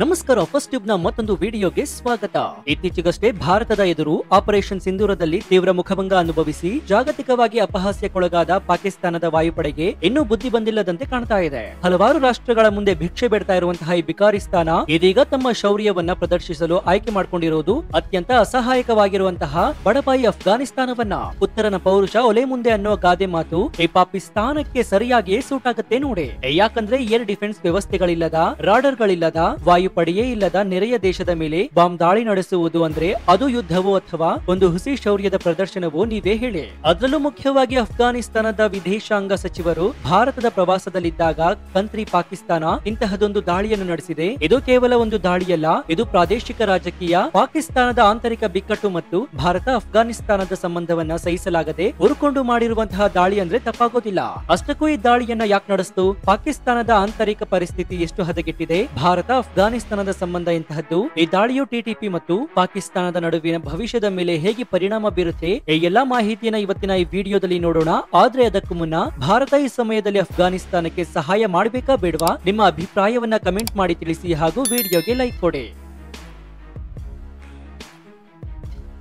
ನಮಸ್ಕಾರ, first tube ನ ಮತ್ತೊಂದು ವಿಡಿಯೋಗೆ ಸ್ವಾಗತ. ಇತ್ತೀಚೆಗಷ್ಟೇ ಭಾರತದ ಎದುರು ಆಪರೇಷನ್ ಸಿಂಧೂರದಲ್ಲಿ ತೀವ್ರ ಮುಖಭಂಗ ಅನುಭವಿಸಿ ಜಾಗತಿಕವಾಗಿ ಅಪಹಾಸ್ಯಕ್ಕೊಳಗಾದ ಪಾಕಿಸ್ತಾನದ ವಾಯುಪಡೆಗೆ ಇನ್ನೂ ಬುದ್ಧಿ ಬಂದಿಲ್ಲದಂತೆ ಕಾಣ್ತಾ ಇದೆ. ಹಲವಾರು ರಾಷ್ಟ್ರಗಳ ಮುಂದೆ ಭಿಕ್ಷೆ ಬೇಡ್ತಾ ಇರುವಂತಹ ಈ ಬಿಕಾರಿಸ್ತಾನ ಇದೀಗ ತಮ್ಮ ಶೌರ್ಯವನ್ನ ಪ್ರದರ್ಶಿಸಲು ಆಯ್ಕೆ ಮಾಡಿಕೊಂಡಿರುವುದು ಅತ್ಯಂತ ಅಸಹಾಯಕವಾಗಿರುವಂತಹ ಬಡಪಾಯಿ ಅಫ್ಘಾನಿಸ್ತಾನವನ್ನ. ಉತ್ತರನ ಪೌರುಷ ಒಲೆ ಮುಂದೆ ಅನ್ನೋ ಗಾದೆ ಮಾತು ಈ ಪಾಕಿಸ್ತಾನಕ್ಕೆ ಸರಿಯಾಗಿಯೇ ಸೂಟ್ ಆಗುತ್ತೆ ನೋಡಿ. ಯಾಕಂದ್ರೆ ಏರ್ ಡಿಫೆನ್ಸ್ ವ್ಯವಸ್ಥೆಗಳಿಲ್ಲದ, ರಾಡರ್ಗಳಿಲ್ಲದ, ವಾಯುಪಡೆಯೇ ಇಲ್ಲದ ನೆರೆಯ ದೇಶದ ಮೇಲೆ ಬಾಂಬ್ ದಾಳಿ ನಡೆಸುವುದು ಅಂದ್ರೆ ಅದು ಯುದ್ಧವೋ ಅಥವಾ ಒಂದು ಹುಸಿ ಶೌರ್ಯದ ಪ್ರದರ್ಶನವೋ ನೀವೇ ಹೇಳಿ. ಅದರಲ್ಲೂ ಮುಖ್ಯವಾಗಿ ಅಫ್ಘಾನಿಸ್ತಾನದ ವಿದೇಶಾಂಗ ಸಚಿವರು ಭಾರತದ ಪ್ರವಾಸದಲ್ಲಿದ್ದಾಗ ಕಂತ್ರಿ ಪಾಕಿಸ್ತಾನ ಇಂತಹದೊಂದು ದಾಳಿಯನ್ನು ನಡೆಸಿದೆ. ಇದು ಕೇವಲ ಒಂದು ದಾಳಿಯಲ್ಲ, ಇದು ಪ್ರಾದೇಶಿಕ ರಾಜಕೀಯ, ಪಾಕಿಸ್ತಾನದ ಆಂತರಿಕ ಬಿಕ್ಕಟ್ಟು ಮತ್ತು ಭಾರತ ಅಫ್ಘಾನಿಸ್ತಾನದ ಸಂಬಂಧವನ್ನ ಸಹಿಸಲಾಗದೆ ಉರುಕೊಂಡು ಮಾಡಿರುವಂತಹ ದಾಳಿ ಅಂದ್ರೆ ತಪ್ಪಾಗೋದಿಲ್ಲ. ಅಷ್ಟಕ್ಕೂ ಈ ದಾಳಿಯನ್ನ ಯಾಕೆ ನಡೆಸ್ತು? ಪಾಕಿಸ್ತಾನದ ಆಂತರಿಕ ಪರಿಸ್ಥಿತಿ ಎಷ್ಟು ಹದಗೆಟ್ಟಿದೆ, ಭಾರತ ಅಫ್ಘಾನಿಸ್ತಾನದ ಸಂಬಂಧ ಇಂತಹದ್ದು, ಈ ದಾಳಿಯು ಟಿಟಿಪಿ ಮತ್ತು ಪಾಕಿಸ್ತಾನದ ನಡುವಿನ ಭವಿಷ್ಯದ ಮೇಲೆ ಹೇಗೆ ಪರಿಣಾಮ ಬೀರುತ್ತೆ, ಈ ಎಲ್ಲಾ ಮಾಹಿತಿಯನ್ನ ಇವತ್ತಿನ ಈ ವಿಡಿಯೋದಲ್ಲಿ ನೋಡೋಣ. ಆದ್ರೆ ಅದಕ್ಕೂ ಮುನ್ನ ಭಾರತ ಈ ಸಮಯದಲ್ಲಿ ಅಫ್ಘಾನಿಸ್ತಾನಕ್ಕೆ ಸಹಾಯ ಮಾಡಬೇಕಾ ಬೇಡವಾ, ನಿಮ್ಮ ಅಭಿಪ್ರಾಯವನ್ನ ಕಮೆಂಟ್ ಮಾಡಿ ತಿಳಿಸಿ ಹಾಗೂ ವಿಡಿಯೋಗೆ ಲೈಕ್ ಕೊಡಿ.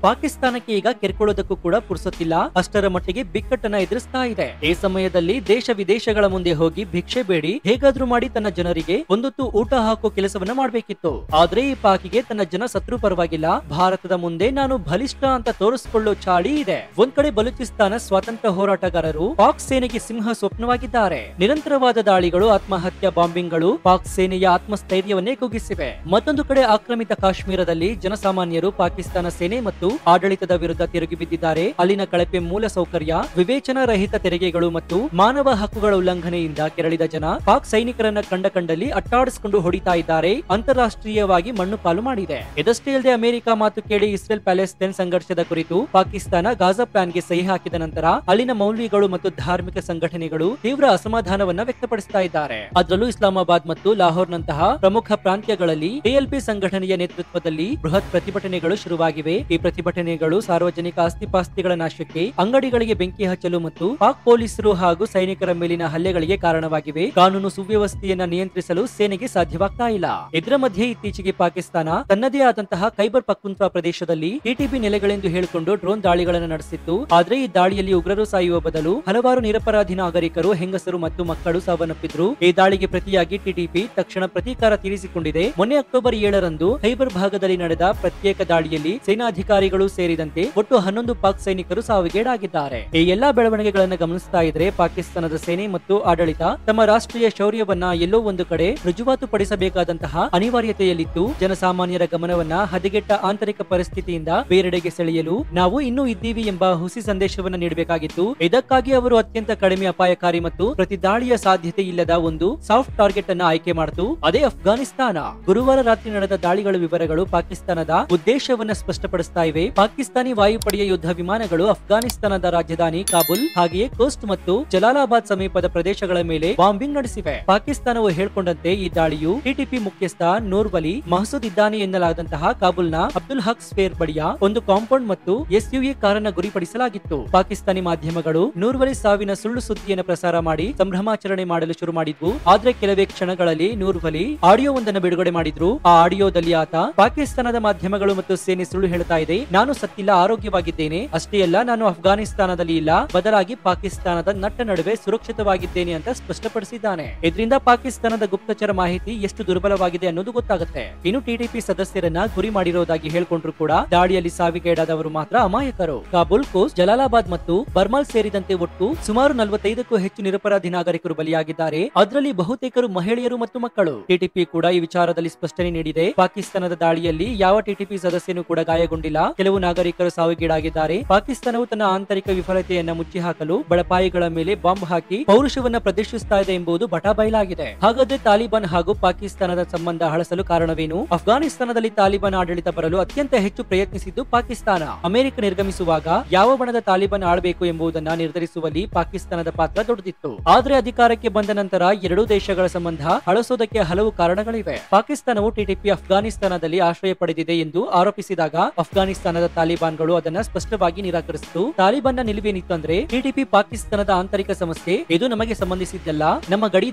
ಪಾಕಿಸ್ತಾನಕ್ಕೆ ಈಗ ಕೆರ್ಕೊಳ್ಳೋದಕ್ಕೂ ಕೂಡ ಪುರ್ಸೊತ್ತಿಲ್ಲ, ಅಷ್ಟರ ಮಟ್ಟಿಗೆ ಬಿಕ್ಕಟ್ಟನ್ನ ಎದುರಿಸ್ತಾ ಇದೆ. ಈ ಸಮಯದಲ್ಲಿ ದೇಶ ವಿದೇಶಗಳ ಮುಂದೆ ಹೋಗಿ ಭಿಕ್ಷೆ ಬೇಡಿ ಹೇಗಾದ್ರೂ ಮಾಡಿ ತನ್ನ ಜನರಿಗೆ ಒಂದೊತ್ತು ಊಟ ಹಾಕೋ ಕೆಲಸವನ್ನ ಮಾಡ್ಬೇಕಿತ್ತು. ಆದ್ರೆ ಈ ಪಾಕಿಗೆ ತನ್ನ ಜನ ಸತ್ರು ಪರವಾಗಿಲ್ಲ, ಭಾರತದ ಮುಂದೆ ನಾನು ಬಲಿಷ್ಠ ಅಂತ ತೋರಿಸಿಕೊಳ್ಳೋ ಚಾಳಿ ಇದೆ. ಒಂದ್ ಕಡೆ ಬಲೂಚಿಸ್ತಾನ ಸ್ವಾತಂತ್ರ್ಯ ಹೋರಾಟಗಾರರು ಪಾಕ್ ಸೇನೆಗೆ ಸಿಂಹ ಸ್ವಪ್ನವಾಗಿದ್ದಾರೆ. ನಿರಂತರವಾದ ದಾಳಿಗಳು, ಆತ್ಮಹತ್ಯಾ ಬಾಂಬಿಂಗ್ಗಳು ಪಾಕ್ ಸೇನೆಯ ಆತ್ಮಸ್ಥೈರ್ಯವನ್ನೇ ಕುಗ್ಗಿಸಿವೆ. ಮತ್ತೊಂದು ಕಡೆ ಆಕ್ರಮಿತ ಕಾಶ್ಮೀರದಲ್ಲಿ ಜನಸಾಮಾನ್ಯರು ಪಾಕಿಸ್ತಾನ ಸೇನೆ ಮತ್ತು ಆಡಳಿತದ ವಿರುದ್ಧ ತಿರುಗಿ ಬಿದ್ದಿದ್ದಾರೆ. ಅಲ್ಲಿನ ಕಳಪೆ ಮೂಲ ಸೌಕರ್ಯ, ವಿವೇಚನಾ ರಹಿತ ತೆರಿಗೆಗಳು ಮತ್ತು ಮಾನವ ಹಕ್ಕುಗಳ ಉಲ್ಲಂಘನೆಯಿಂದ ಕೆರಳಿದ ಜನ ಪಾಕ್ ಸೈನಿಕರನ್ನ ಕಂಡಲ್ಲಿ ಅಟ್ಟಾಡಿಸಿಕೊಂಡು ಹೊಡಿತಾ ಇದ್ದಾರೆ. ಅಂತಾರಾಷ್ಟ್ರೀಯವಾಗಿ ಮಣ್ಣು ಪಾಲು ಮಾಡಿದೆ. ಇದಷ್ಟೇ ಅಲ್ಲದೆ ಅಮೆರಿಕ ಮಾತು ಕೇಳಿ ಇಸ್ರೇಲ್ ಪ್ಯಾಲೆಸ್ತೈನ್ ಸಂಘರ್ಷದ ಕುರಿತು ಪಾಕಿಸ್ತಾನ ಗಾಜಾ ಪ್ಲಾನ್ಗೆ ಸಹಿ ಹಾಕಿದ ನಂತರ ಅಲ್ಲಿನ ಮೌಲ್ವಿಗಳು ಮತ್ತು ಧಾರ್ಮಿಕ ಸಂಘಟನೆಗಳು ತೀವ್ರ ಅಸಮಾಧಾನವನ್ನ ವ್ಯಕ್ತಪಡಿಸ್ತಾ ಇದ್ದಾರೆ. ಅದರಲ್ಲೂ ಇಸ್ಲಾಮಾಬಾದ್ ಮತ್ತು ಲಾಹೋರ್ ನಂತಹ ಪ್ರಮುಖ ಪ್ರಾಂತ್ಯಗಳಲ್ಲಿ ಟಿಎಲ್ಪಿ ಸಂಘಟನೆಯ ನೇತೃತ್ವದಲ್ಲಿ ಬೃಹತ್ ಪ್ರತಿಭಟನೆಗಳು ಶುರುವಾಗಿವೆ. ಈ ಪ್ರತಿಭಟನೆಗಳು ಸಾರ್ವಜನಿಕ ಆಸ್ತಿಪಾಸ್ತಿಗಳ ನಾಶಕ್ಕೆ, ಅಂಗಡಿಗಳಿಗೆ ಬೆಂಕಿ ಹಚ್ಚಲು ಮತ್ತು ಪಾಕ್ ಪೊಲೀಸರು ಹಾಗೂ ಸೈನಿಕರ ಮೇಲಿನ ಹಲ್ಲೆಗಳಿಗೆ ಕಾರಣವಾಗಿವೆ. ಕಾನೂನು ಸುವ್ಯವಸ್ಥೆಯನ್ನ ನಿಯಂತ್ರಿಸಲು ಸೇನೆಗೆ ಸಾಧ್ಯವಾಗ್ತಾ ಇಲ್ಲ. ಇದರ ಮಧ್ಯೆ ಇತ್ತೀಚೆಗೆ ಪಾಕಿಸ್ತಾನ ತನ್ನದೇ ಆದಂತಹ ಖೈಬರ್ ಪಖ್ತೂನ್ಖ್ವಾ ಪ್ರದೇಶದಲ್ಲಿ ಟಿಟಿಪಿ ನೆಲೆಗಳೆಂದು ಹೇಳಿಕೊಂಡು ಡ್ರೋನ್ ದಾಳಿಗಳನ್ನು ನಡೆಸಿತ್ತು. ಆದ್ರೆ ಈ ದಾಳಿಯಲ್ಲಿ ಉಗ್ರರು ಸಾಯುವ ಬದಲು ಹಲವಾರು ನಿರಪರಾಧಿ ನಾಗರಿಕರು, ಹೆಂಗಸರು ಮತ್ತು ಮಕ್ಕಳು ಸಾವನ್ನಪ್ಪಿದ್ರು. ಈ ದಾಳಿಗೆ ಪ್ರತಿಯಾಗಿ ಟಿಟಿಪಿ ತಕ್ಷಣ ಪ್ರತೀಕಾರ ತೀರಿಸಿಕೊಂಡಿದೆ. ಮೊನ್ನೆ ಅಕ್ಟೋಬರ್ 7ರಂದು ಖೈಬರ್ ಭಾಗದಲ್ಲಿ ನಡೆದ ಪ್ರತ್ಯೇಕ ದಾಳಿಯಲ್ಲಿ ಸೇನಾಧಿಕಾರಿಗಳು ಸೇರಿದಂತೆ ಒಟ್ಟು 11 ಪಾಕ್ ಸೈನಿಕರು ಸಾವಿಗೀಡಾಗಿದ್ದಾರೆ. ಈ ಎಲ್ಲಾ ಬೆಳವಣಿಗೆಗಳನ್ನು ಗಮನಿಸ್ತಾ ಇದ್ರೆ ಪಾಕಿಸ್ತಾನದ ಸೇನೆ ಮತ್ತು ಆಡಳಿತ ತಮ್ಮ ರಾಷ್ಟ್ರೀಯ ಶೌರ್ಯವನ್ನ ಎಲ್ಲೋ ಒಂದು ಕಡೆ ರುಜುವಾತುಪಡಿಸಬೇಕಾದಂತಹ ಅನಿವಾರ್ಯತೆಯಲ್ಲಿತ್ತು. ಜನಸಾಮಾನ್ಯರ ಗಮನವನ್ನ ಹದಗೆಟ್ಟ ಆಂತರಿಕ ಪರಿಸ್ಥಿತಿಯಿಂದ ಬೇರೆಡೆಗೆ ಸೆಳೆಯಲು ನಾವು ಇನ್ನೂ ಇದ್ದೀವಿ ಎಂಬ ಹುಸಿ ಸಂದೇಶವನ್ನ ನೀಡಬೇಕಾಗಿತ್ತು. ಇದಕ್ಕಾಗಿ ಅವರು ಅತ್ಯಂತ ಕಡಿಮೆ ಅಪಾಯಕಾರಿ ಮತ್ತು ಪ್ರತಿ ದಾಳಿಯ ಸಾಧ್ಯತೆ ಇಲ್ಲದ ಒಂದು ಸಾಫ್ಟ್ ಟಾರ್ಗೆಟ್ ಅನ್ನ ಆಯ್ಕೆ ಮಾಡಿತು, ಅದೇ ಅಫ್ಘಾನಿಸ್ತಾನ. ಗುರುವಾರ ರಾತ್ರಿ ನಡೆದ ದಾಳಿಗಳ ವಿವರಗಳು ಪಾಕಿಸ್ತಾನದ ಉದ್ದೇಶವನ್ನ ಸ್ಪಷ್ಟಪಡಿಸ್ತಾ ಇವೆ. ಪಾಕಿಸ್ತಾನಿ ವಾಯುಪಡೆಯ ಯುದ್ಧ ವಿಮಾನಗಳು ಅಫ್ಘಾನಿಸ್ತಾನದ ರಾಜಧಾನಿ ಕಾಬೂಲ್ ಹಾಗೆಯೇ ಕೋಸ್ಟ್ ಮತ್ತು ಜಲಾಲಾಬಾದ್ ಸಮೀಪದ ಪ್ರದೇಶಗಳ ಮೇಲೆ ಬಾಂಬಿಂಗ್ ನಡೆಸಿವೆ. ಪಾಕಿಸ್ತಾನವು ಹೇಳಿಕೊಂಡಂತೆ ಈ ದಾಳಿಯು ಟಿಟಿಪಿ ಮುಖ್ಯಸ್ಥ ನೂರ್ ವಲಿ ಮಹಸೂದ್ ಇದ್ದಾನೆ ಎನ್ನಲಾದಂತಹ ಕಾಬೂಲ್ನ ಅಬ್ದುಲ್ ಹಕ್ ಸ್ಕ್ವೇರ್ ಬಳಿಯ ಒಂದು ಕಾಂಪೌಂಡ್ ಮತ್ತು ಎಸ್ಯುವಿ ಕಾರನ್ನ ಗುರಿಪಡಿಸಲಾಗಿತ್ತು. ಪಾಕಿಸ್ತಾನಿ ಮಾಧ್ಯಮಗಳು ನೂರ್ ವಲಿ ಸಾವಿನ ಸುಳ್ಳು ಸುದ್ದಿಯನ್ನು ಪ್ರಸಾರ ಮಾಡಿ ಸಂಭ್ರಮಾಚರಣೆ ಮಾಡಲು ಶುರು ಮಾಡಿದ್ವು. ಆದ್ರೆ ಕೆಲವೇ ಕ್ಷಣಗಳಲ್ಲಿ ನೂರ್ ವಲಿ ಆಡಿಯೋವೊಂದನ್ನು ಬಿಡುಗಡೆ ಮಾಡಿದ್ರು. ಆ ಆಡಿಯೋದಲ್ಲಿ ಆತ ಪಾಕಿಸ್ತಾನದ ಮಾಧ್ಯಮಗಳು ಮತ್ತು ಸೇನೆ ಸುಳ್ಳು ಹೇಳ್ತಾ ಇದೆ, ನಾನು ಸತ್ತಿಲ್ಲ, ಆರೋಗ್ಯವಾಗಿದ್ದೇನೆ, ಅಷ್ಟೇ ಅಲ್ಲ ನಾನು ಅಫ್ಘಾನಿಸ್ತಾನದಲ್ಲಿ ಇಲ್ಲ, ಬದಲಾಗಿ ಪಾಕಿಸ್ತಾನದ ನಟ್ಟ ನಡುವೆ ಸುರಕ್ಷಿತವಾಗಿದ್ದೇನೆ ಅಂತ ಸ್ಪಷ್ಟಪಡಿಸಿದ್ದಾನೆ. ಇದರಿಂದ ಪಾಕಿಸ್ತಾನದ ಗುಪ್ತಚರ ಮಾಹಿತಿ ಎಷ್ಟು ದುರ್ಬಲವಾಗಿದೆ ಅನ್ನೋದು ಗೊತ್ತಾಗುತ್ತೆ. ಇನ್ನು ಟಿಟಿಪಿ ಸದಸ್ಯರನ್ನ ಗುರಿ ಮಾಡಿರೋದಾಗಿ ಹೇಳ್ಕೊಂಡ್ರು ಕೂಡ ದಾಳಿಯಲ್ಲಿ ಸಾವಿಗೀಡಾದವರು ಮಾತ್ರ ಅಮಾಯಕರು. ಕಾಬೂಲ್, ಕೋಸ್ಟ್, ಜಲಾಲಾಬಾದ್ ಮತ್ತು ಬರ್ಮಾಲ್ ಸೇರಿದಂತೆ ಒಟ್ಟು ಸುಮಾರು 45ಕ್ಕೂ ಹೆಚ್ಚು ನಿರಪರಾಧಿ ನಾಗರಿಕರು ಬಲಿಯಾಗಿದ್ದಾರೆ. ಅದರಲ್ಲಿ ಬಹುತೇಕರು ಮಹಿಳೆಯರು ಮತ್ತು ಮಕ್ಕಳು. ಟಿಟಿಪಿ ಕೂಡ ಈ ವಿಚಾರದಲ್ಲಿ ಸ್ಪಷ್ಟನೆ ನೀಡಿದೆ. ಪಾಕಿಸ್ತಾನದ ದಾಳಿಯಲ್ಲಿ ಯಾವ ಟಿಟಿಪಿ ಸದಸ್ಯನು ಕೂಡ ಗಾಯಗೊಂಡಿಲ್ಲ, ಕೆಲವು ನಾಗರಿಕರು ಸಾವಿಗೀಡಾಗಿದ್ದಾರೆ. ಪಾಕಿಸ್ತಾನವು ತನ್ನ ಆಂತರಿಕ ವಿಫಲತೆಯನ್ನ ಮುಚ್ಚಿ ಹಾಕಲು ಬಡಪಾಯಿಗಳ ಮೇಲೆ ಬಾಂಬ್ ಹಾಕಿ ಪೌರುಷವನ್ನ ಪ್ರದರ್ಶಿಸ್ತಾ ಇದೆ ಎಂಬುದು ಬಟಾಬಯಲಾಗಿದೆ. ಹಾಗಾದ್ರೆ ತಾಲಿಬಾನ್ ಹಾಗೂ ಪಾಕಿಸ್ತಾನದ ಸಂಬಂಧ ಹಳಸಲು ಕಾರಣವೇನು? ಅಫ್ಘಾನಿಸ್ತಾನದಲ್ಲಿ ತಾಲಿಬಾನ್ ಆಡಳಿತ ಬರಲು ಅತ್ಯಂತ ಹೆಚ್ಚು ಪ್ರಯತ್ನಿಸಿದ್ದು ಪಾಕಿಸ್ತಾನ. ಅಮೆರಿಕ ನಿರ್ಗಮಿಸುವಾಗ ಯಾವ ಬಣದ ತಾಲಿಬಾನ್ ಆಳಬೇಕು ಎಂಬುದನ್ನ ನಿರ್ಧರಿಸುವಲ್ಲಿ ಪಾಕಿಸ್ತಾನದ ಪಾತ್ರ ದೊಡ್ಡದಿತ್ತು. ಆದ್ರೆ ಅಧಿಕಾರಕ್ಕೆ ಬಂದ ನಂತರ ಎರಡೂ ದೇಶಗಳ ಸಂಬಂಧ ಹಳಸೋದಕ್ಕೆ ಹಲವು ಕಾರಣಗಳಿವೆ. ಪಾಕಿಸ್ತಾನವು ಟಿಟಿಪಿ ಅಫ್ಘಾನಿಸ್ತಾನದಲ್ಲಿ ಆಶ್ರಯ ಪಡೆದಿದೆ ಎಂದು ಆರೋಪಿಸಿದಾಗ ಅಫ್ಘಾನಿಸ್ತಾನ ಪಾಕಿಸ್ತಾನದ ತಾಲಿಬಾನ್ಗಳು ಅದನ್ನ ಸ್ಪಷ್ಟವಾಗಿ ನಿರಾಕರಿಸಿತು. ತಾಲಿಬಾನ್ನ ನಿಲುವೇನಿತ್ತು ಅಂದ್ರೆ ಟಿಟಿಪಿ ಪಾಕಿಸ್ತಾನದ ಆಂತರಿಕ ಸಮಸ್ಯೆ, ಇದು ನಮಗೆ ಸಂಬಂಧಿಸಿದ್ದಲ್ಲ. ನಮ್ಮ ಗಡಿ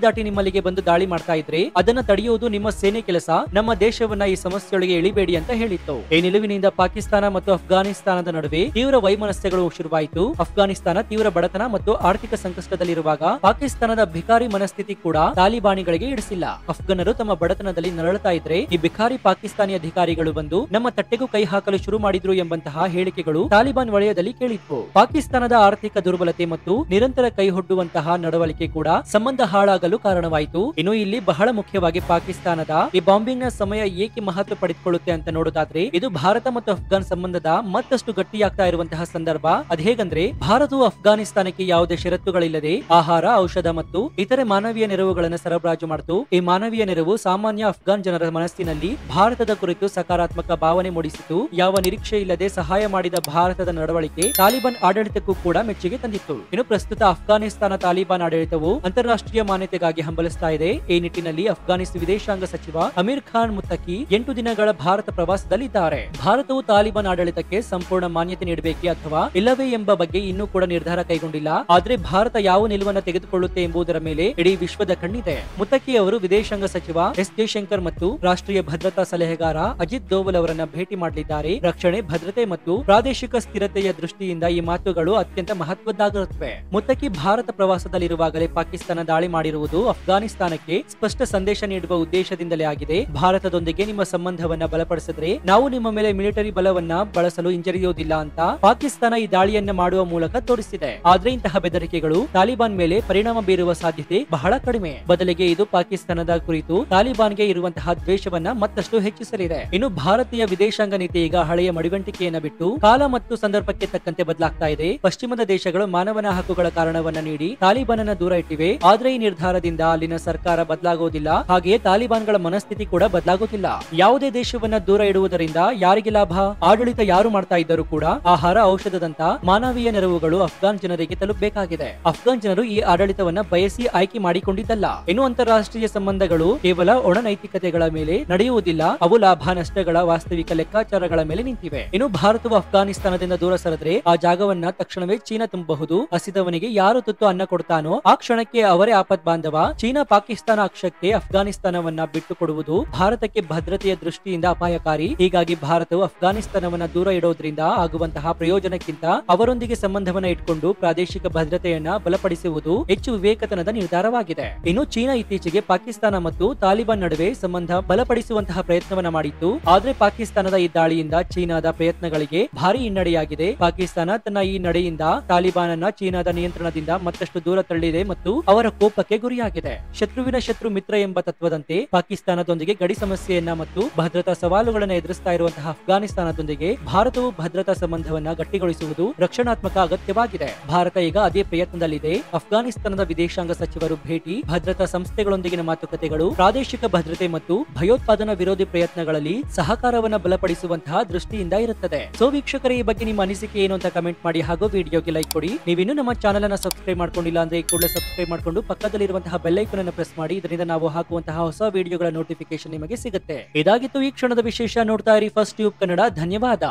ದಾಟಿ ನಿಮ್ಮಲ್ಲಿಗೆ ಬಂದು ದಾಳಿ ಮಾಡ್ತಾ ಇದ್ರೆ ಅದನ್ನ ತಡೆಯುವುದು ನಿಮ್ಮ ಸೇನೆ ಕೆಲಸ. ನಮ್ಮ ದೇಶವನ್ನ ಈ ಸಮಸ್ಯೆಯೊಳಗೆ ಎಳಿಬೇಡಿ ಅಂತ ಹೇಳಿತ್ತು. ಈ ನಿಲುವಿನಿಂದ ಪಾಕಿಸ್ತಾನ ಮತ್ತು ಅಫ್ಘಾನಿಸ್ತಾನದ ನಡುವೆ ತೀವ್ರ ವೈಮನಸ್ಯಗಳು ಶುರುವಾಯಿತು. ಅಫ್ಘಾನಿಸ್ತಾನ ತೀವ್ರ ಬಡತನ ಮತ್ತು ಆರ್ಥಿಕ ಸಂಕಷ್ಟದಲ್ಲಿರುವಾಗ ಪಾಕಿಸ್ತಾನದ ಭಿಕಾರಿ ಮನಸ್ಥಿತಿ ಕೂಡ ತಾಲಿಬಾನಿಗಳಿಗೆ ಇಡಿಸಿಲ್ಲ. ಅಫ್ಘಾನರು ತಮ್ಮ ಬಡತನದಲ್ಲಿ ನರಳುತ್ತಾ ಇದ್ರೆ ಈ ಭಿಕಾರಿ ಪಾಕಿಸ್ತಾನಿ ಅಧಿಕಾರಿಗಳು ಬಂದು ನಮ್ಮ ತಟ್ಟೆಗೂ ಕೈ ಹಾಕಲು ಶುರು ಮಾಡಿದ್ರು ಎಂಬಂತಹ ಹೇಳಿಕೆಗಳು ತಾಲಿಬಾನ್ ವಲಯದಲ್ಲಿ ಕೇಳಿದ್ವು. ಪಾಕಿಸ್ತಾನದ ಆರ್ಥಿಕ ದುರ್ಬಲತೆ ಮತ್ತು ನಿರಂತರ ಕೈಹೊಡ್ಡುವಂತಹ ನಡವಳಿಕೆ ಕೂಡ ಸಂಬಂಧ ಹಾಳಾಗಲು ಕಾರಣವಾಯಿತು. ಇನ್ನು ಇಲ್ಲಿ ಬಹಳ ಮುಖ್ಯವಾಗಿ ಪಾಕಿಸ್ತಾನದ ಈ ಬಾಂಬಿಂಗ್ ನ ಸಮಯ ಏಕೆ ಮಹತ್ವ ಪಡೆದುಕೊಳ್ಳುತ್ತೆ ಅಂತ ನೋಡೋದಾದ್ರೆ ಇದು ಭಾರತ ಮತ್ತು ಅಫ್ಘಾನ್ ಸಂಬಂಧದ ಮತ್ತಷ್ಟು ಗಟ್ಟಿಯಾಗ್ತಾ ಇರುವಂತಹ ಸಂದರ್ಭ. ಅದೇಗಂದ್ರೆ ಭಾರತವು ಅಫ್ಘಾನಿಸ್ತಾನಕ್ಕೆ ಯಾವುದೇ ಷರತ್ತುಗಳಿಲ್ಲದೆ ಆಹಾರ, ಔಷಧ ಮತ್ತು ಇತರೆ ಮಾನವೀಯ ನೆರವುಗಳನ್ನು ಸರಬರಾಜು ಮಾಡಿತು. ಈ ಮಾನವೀಯ ನೆರವು ಸಾಮಾನ್ಯ ಅಫ್ಘಾನ್ ಜನರ ಮನಸ್ಸಿನಲ್ಲಿ ಭಾರತದ ಕುರಿತು ಸಕಾರಾತ್ಮಕ ಭಾವನೆ ಮೂಡಿಸಿತು. ಯಾವ ನಿರೀಕ್ಷೆ ಇಲ್ಲದೆ ಸಹಾಯ ಮಾಡಿದ ಭಾರತದ ನಡವಳಿಕೆ ತಾಲಿಬಾನ್ ಆಡಳಿತಕ್ಕೂ ಕೂಡ ಮೆಚ್ಚುಗೆ ತಂದಿತ್ತು. ಇನ್ನು ಪ್ರಸ್ತುತ ಅಫ್ಘಾನಿಸ್ತಾನ ತಾಲಿಬಾನ್ ಆಡಳಿತವು ಅಂತಾರಾಷ್ಟ್ರೀಯ ಮಾನ್ಯತೆಗಾಗಿ ಹಂಬಲಿಸ್ತಾ ಇದೆ. ಈ ನಿಟ್ಟಿನಲ್ಲಿ ಅಫ್ಘಾನಿಸ್ತಾನ ವಿದೇಶಾಂಗ ಸಚಿವ ಅಮೀರ್ ಖಾನ್ ಮುತ್ತಕಿ 8 ದಿನಗಳ ಭಾರತ ಪ್ರವಾಸದಲ್ಲಿದ್ದಾರೆ. ಭಾರತವು ತಾಲಿಬಾನ್ ಆಡಳಿತಕ್ಕೆ ಸಂಪೂರ್ಣ ಮಾನ್ಯತೆ ನೀಡಬೇಕೆ ಅಥವಾ ಇಲ್ಲವೇ ಎಂಬ ಬಗ್ಗೆ ಇನ್ನೂ ಕೂಡ ನಿರ್ಧಾರ ಕೈಗೊಂಡಿಲ್ಲ. ಆದ್ರೆ ಭಾರತ ಯಾವ ನಿಲುವನ್ನು ತೆಗೆದುಕೊಳ್ಳುತ್ತೆ ಎಂಬುದರ ಮೇಲೆ ಇಡೀ ವಿಶ್ವದ ಕಣ್ಣಿದೆ. ಮುತ್ತಕಿ ಅವರು ವಿದೇಶಾಂಗ ಸಚಿವ ಎಸ್ ಜಯಶಂಕರ್ ಮತ್ತು ರಾಷ್ಟ್ರೀಯ ಭದ್ರತಾ ಸಲಹೆಗಾರ ಅಜಿತ್ ದೋವಲ್ ಅವರನ್ನ ಭೇಟಿ ಮಾಡಲಿದ್ದಾರೆ. ರಕ್ಷಣೆ, ಭದ್ರತೆ ಮತ್ತು ಪ್ರಾದೇಶಿಕ ಸ್ಥಿರತೆಯ ದೃಷ್ಟಿಯಿಂದ ಈ ಮಾತುಗಳು ಅತ್ಯಂತ ಮಹತ್ವದ್ದಾಗಿರುತ್ತವೆ. ಮುತ್ತಕಿ ಭಾರತ ಪ್ರವಾಸದಲ್ಲಿರುವಾಗಲೇ ಪಾಕಿಸ್ತಾನ ದಾಳಿ ಮಾಡಿರುವುದು ಅಫ್ಘಾನಿಸ್ತಾನಕ್ಕೆ ಸ್ಪಷ್ಟ ಸಂದೇಶ ನೀಡುವ ಉದ್ದೇಶದಿಂದಲೇ ಆಗಿದೆ. ಭಾರತದೊಂದಿಗೆ ನಿಮ್ಮ ಸಂಬಂಧವನ್ನ ಬಲಪಡಿಸಿದ್ರೆ ನಾವು ನಿಮ್ಮ ಮೇಲೆ ಮಿಲಿಟರಿ ಬಲವನ್ನ ಬಳಸಲು ಹಿಂಜರಿಯುವುದಿಲ್ಲ ಅಂತ ಪಾಕಿಸ್ತಾನ ಈ ದಾಳಿಯನ್ನ ಮಾಡುವ ಮೂಲಕ ತೋರಿಸಿದೆ. ಆದ್ರೆ ಇಂತಹ ಬೆದರಿಕೆಗಳು ತಾಲಿಬಾನ್ ಮೇಲೆ ಪರಿಣಾಮ ಬೀರುವ ಸಾಧ್ಯತೆ ಬಹಳ ಕಡಿಮೆ. ಬದಲಿಗೆ ಇದು ಪಾಕಿಸ್ತಾನದ ಕುರಿತು ತಾಲಿಬಾನ್ಗೆ ಇರುವಂತಹ ದ್ವೇಷವನ್ನ ಮತ್ತಷ್ಟು ಹೆಚ್ಚಿಸಲಿದೆ. ಇನ್ನು ಭಾರತೀಯ ವಿದೇಶಾಂಗ ನೀತಿ ಈಗ ಹಳೆಯ ಮಡಿವಂಟಿಕೆಯನ್ನ ಬಿಟ್ಟು ಕಾಲ ಮತ್ತು ಸಂದರ್ಭಕ್ಕೆ ತಕ್ಕಂತೆ ಬದಲಾಗ್ತಾ ಇದೆ. ಪಶ್ಚಿಮದ ದೇಶಗಳು ಮಾನವನ ಹಕ್ಕುಗಳ ಕಾರಣವನ್ನ ನೀಡಿ ತಾಲಿಬಾನ್ ಅನ್ನ ದೂರ ಇಟ್ಟಿವೆ. ಆದ್ರೆ ಈ ನಿರ್ಧಾರದಿಂದ ಅಲ್ಲಿನ ಸರ್ಕಾರ ಬದಲಾಗುವುದಿಲ್ಲ, ಹಾಗೆಯೇ ತಾಲಿಬಾನ್ಗಳ ಮನಸ್ಥಿತಿ ಕೂಡ ಬದಲಾಗುತ್ತಿಲ್ಲ. ಯಾವುದೇ ದೇಶವನ್ನ ದೂರ ಇಡುವುದರಿಂದ ಯಾರಿಗೆ ಲಾಭ? ಆಡಳಿತ ಯಾರು ಮಾಡ್ತಾ ಇದ್ದರೂ ಕೂಡ ಆಹಾರ, ಔಷಧದಂತ ಮಾನವೀಯ ನೆರವುಗಳು ಅಫ್ಘಾನ್ ಜನರಿಗೆ ತಲುಪಬೇಕಾಗಿದೆ. ಅಫ್ಘಾನ್ ಜನರು ಈ ಆಡಳಿತವನ್ನ ಬಯಸಿ ಆಯ್ಕೆ ಮಾಡಿಕೊಂಡಿದ್ದಲ್ಲ. ಇನ್ನು ಅಂತಾರಾಷ್ಟ್ರೀಯ ಸಂಬಂಧಗಳು ಕೇವಲ ಒಣ ನೈತಿಕತೆಗಳ ಮೇಲೆ ನಡೆಯುವುದಿಲ್ಲ, ಅವು ಲಾಭ ನಷ್ಟಗಳ ವಾಸ್ತವಿಕ ಲೆಕ್ಕಾಚಾರಗಳ ಮೇಲೆ ನಿಂತಿವೆ. ಇನ್ನು ಭಾರತವು ಅಫ್ಘಾನಿಸ್ತಾನದಿಂದ ದೂರ ಸರಿದ್ರೆ ಆ ಜಾಗವನ್ನ ತಕ್ಷಣವೇ ಚೀನಾ ತುಂಬಬಹುದು. ಹಸಿದವನಿಗೆ ಯಾರು ತುತ್ತು ಅನ್ನ ಕೊಡ್ತಾನೋ ಆ ಕ್ಷಣಕ್ಕೆ ಅವರೇ ಆಪತ್ ಬಾಂಧವ. ಚೀನಾ ಪಾಕಿಸ್ತಾನ ಅಕ್ಷಕ್ಕೆ ಅಫ್ಘಾನಿಸ್ತಾನವನ್ನ ಬಿಟ್ಟು ಕೊಡುವುದು ಭಾರತಕ್ಕೆ ಭದ್ರತೆಯ ದೃಷ್ಟಿಯಿಂದ ಅಪಾಯಕಾರಿ. ಹೀಗಾಗಿ ಭಾರತವು ಅಫ್ಘಾನಿಸ್ತಾನವನ್ನ ದೂರ ಇಡೋದ್ರಿಂದ ಆಗುವಂತಹ ಪ್ರಯೋಜನಕ್ಕಿಂತ ಅವರೊಂದಿಗೆ ಸಂಬಂಧವನ್ನ ಇಟ್ಕೊಂಡು ಪ್ರಾದೇಶಿಕ ಭದ್ರತೆಯನ್ನ ಬಲಪಡಿಸುವುದು ಹೆಚ್ಚು ವಿವೇಕತನದ ನಿರ್ಧಾರವಾಗಿದೆ. ಇನ್ನು ಚೀನಾ ಇತ್ತೀಚೆಗೆ ಪಾಕಿಸ್ತಾನ ಮತ್ತು ತಾಲಿಬಾನ್ ನಡುವೆ ಸಂಬಂಧ ಬಲಪಡಿಸುವಂತಹ ಪ್ರಯತ್ನವನ್ನ ಮಾಡಿತ್ತು. ಆದ್ರೆ ಪಾಕಿಸ್ತಾನದ ಈ ದಾಳಿಯಿಂದ ಚೀನಾದ ಪ್ರಯತ್ನಗಳಿಗೆ ಭಾರಿ ಹಿನ್ನಡೆಯಾಗಿದೆ. ಪಾಕಿಸ್ತಾನ ತನ್ನ ಈ ನಡೆಯಿಂದ ತಾಲಿಬಾನ್ ಅನ್ನ ಚೀನಾದ ನಿಯಂತ್ರಣದಿಂದ ಮತ್ತಷ್ಟು ದೂರ ತಳ್ಳಿದೆ ಮತ್ತು ಅವರ ಕೋಪಕ್ಕೆ ಗುರಿಯಾಗಿದೆ. ಶತ್ರುವಿನ ಶತ್ರು ಮಿತ್ರ ಎಂಬ ತತ್ವದಂತೆ ಪಾಕಿಸ್ತಾನದೊಂದಿಗೆ ಗಡಿ ಸಮಸ್ಯೆಯನ್ನ ಮತ್ತು ಭದ್ರತಾ ಸವಾಲುಗಳನ್ನು ಎದುರಿಸ್ತಾ ಇರುವಂತಹ ಅಫ್ಘಾನಿಸ್ತಾನದೊಂದಿಗೆ ಭಾರತವು ಭದ್ರತಾ ಸಂಬಂಧವನ್ನ ಗಟ್ಟಿಗೊಳಿಸುವುದು ರಕ್ಷಣಾತ್ಮಕ ಅಗತ್ಯವಾಗಿದೆ. ಭಾರತ ಈಗ ಅದೇ ಪ್ರಯತ್ನದಲ್ಲಿದೆ. ಅಫ್ಘಾನಿಸ್ತಾನದ ವಿದೇಶಾಂಗ ಸಚಿವರು ಭೇಟಿ, ಭದ್ರತಾ ಸಂಸ್ಥೆಗಳೊಂದಿಗಿನ ಮಾತುಕತೆಗಳು, ಪ್ರಾದೇಶಿಕ ಭದ್ರತೆ ಮತ್ತು ಭಯೋತ್ಪಾದನಾ ವಿರೋಧಿ ಪ್ರಯತ್ನಗಳಲ್ಲಿ ಸಹಕಾರವನ್ನ ಬಲಪಡಿಸುವಂತಹ ದೃಷ್ಟಿಯಿಂದ ಇರುತ್ತದೆ. ಸೊ ವೀಕ್ಷಕರೇ, ಈ ಬಗ್ಗೆ ನಿಮ್ಮ ಅನಿಸಿಕೆ ಏನು ಅಂತ ಕಮೆಂಟ್ ಮಾಡಿ ಹಾಗೂ ವಿಡಿಯೋಗೆ ಲೈಕ್ ಕೊಡಿ. ನೀವಿನ್ನೂ ನಮ್ಮ ಚಾನೆಲ್ ಅನ್ನ ಸಬ್ಸ್ಕ್ರೈಬ್ ಮಾಡ್ಕೊಂಡಿಲ್ಲ ಅಂದ್ರೆ ಕೂಡಲೇ ಸಬ್ಸ್ಕ್ರೈಬ್ ಮಾಡಿಕೊಂಡು ಪಕ್ಕದಲ್ಲಿರುವಂತಹ ಬೆಲ್ ಐಕಾನ್ ಅನ್ನು ಪ್ರೆಸ್ ಮಾಡಿ. ಇದರಿಂದ ನಾವು ಹಾಕುವಂತಹ ಹೊಸ ವಿಡಿಯೋಗಳ ನೋಟಿಫಿಕೇಶನ್ ನಿಮಗೆ ಸಿಗುತ್ತೆ. ಇದಾಗಿತ್ತು ಈ ಕ್ಷಣದ ವಿಶೇಷ. ನೋಡ್ತಾ ಇರಿ ಫಸ್ಟ್ ಟ್ಯೂಬ್ ಕನ್ನಡ. ಧನ್ಯವಾದ.